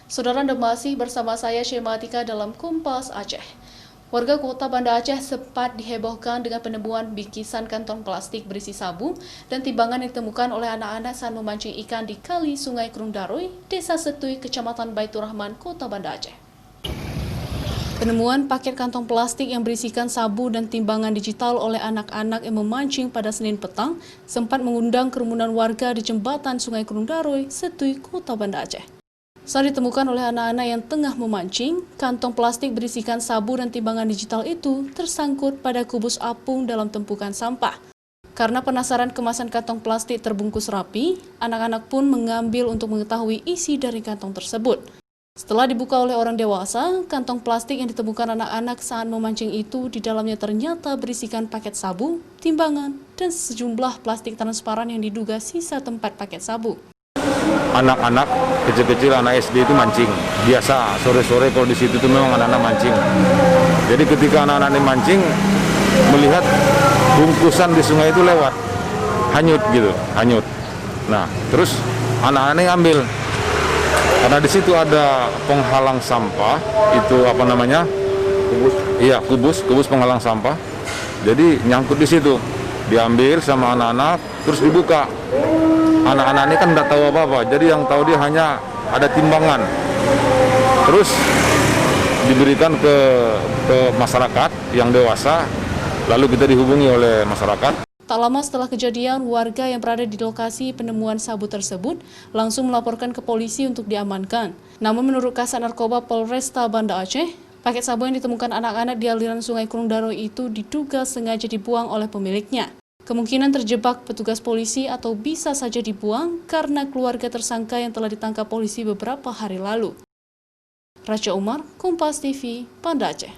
Saudara, Anda masih bersama saya Syematika dalam Kompas Aceh. Warga kota Banda Aceh sempat dihebohkan dengan penemuan bingkisan kantong plastik berisi sabu dan timbangan yang ditemukan oleh anak-anak saat memancing ikan di kali Sungai Krung Daroy, Desa Setui, Kecamatan Baitur Rahman, Kota Banda Aceh. Penemuan paket kantong plastik yang berisikan sabu dan timbangan digital oleh anak-anak yang memancing pada Senin petang sempat mengundang kerumunan warga di jembatan Sungai Krung Daroy, Setui, Kota Banda Aceh. Saat ditemukan oleh anak-anak yang tengah memancing, kantong plastik berisikan sabu dan timbangan digital itu tersangkut pada kubus apung dalam tumpukan sampah. Karena penasaran kemasan kantong plastik terbungkus rapi, anak-anak pun mengambil untuk mengetahui isi dari kantong tersebut. Setelah dibuka oleh orang dewasa, kantong plastik yang ditemukan anak-anak saat memancing itu di dalamnya ternyata berisikan paket sabu, timbangan, dan sejumlah plastik transparan yang diduga sisa tempat paket sabu. Anak-anak kecil-kecil, anak SD itu mancing biasa sore-sore. Kalau di situ tuh memang anak-anak mancing. Jadi ketika anak-anak ini mancing, melihat bungkusan di sungai itu lewat, hanyut gitu, hanyut. Nah, terus anak-anak ambil, karena di situ ada penghalang sampah, itu apa namanya? Kubus. Iya, kubus penghalang sampah. Jadi nyangkut di situ, diambil sama anak-anak, terus dibuka. Anak-anak ini kan nggak tahu apa-apa, jadi yang tahu dia hanya ada timbangan. Terus diberikan ke masyarakat yang dewasa, lalu kita dihubungi oleh masyarakat. Tak lama setelah kejadian, warga yang berada di lokasi penemuan sabu tersebut langsung melaporkan ke polisi untuk diamankan. Namun menurut Kasat Narkoba Polresta Banda Aceh, paket sabu yang ditemukan anak-anak di aliran Sungai Krung Daroy itu diduga sengaja dibuang oleh pemiliknya. Kemungkinan terjebak petugas polisi atau bisa saja dibuang karena keluarga tersangka yang telah ditangkap polisi beberapa hari lalu. Raja Umar, Kompas TV, Banda Aceh.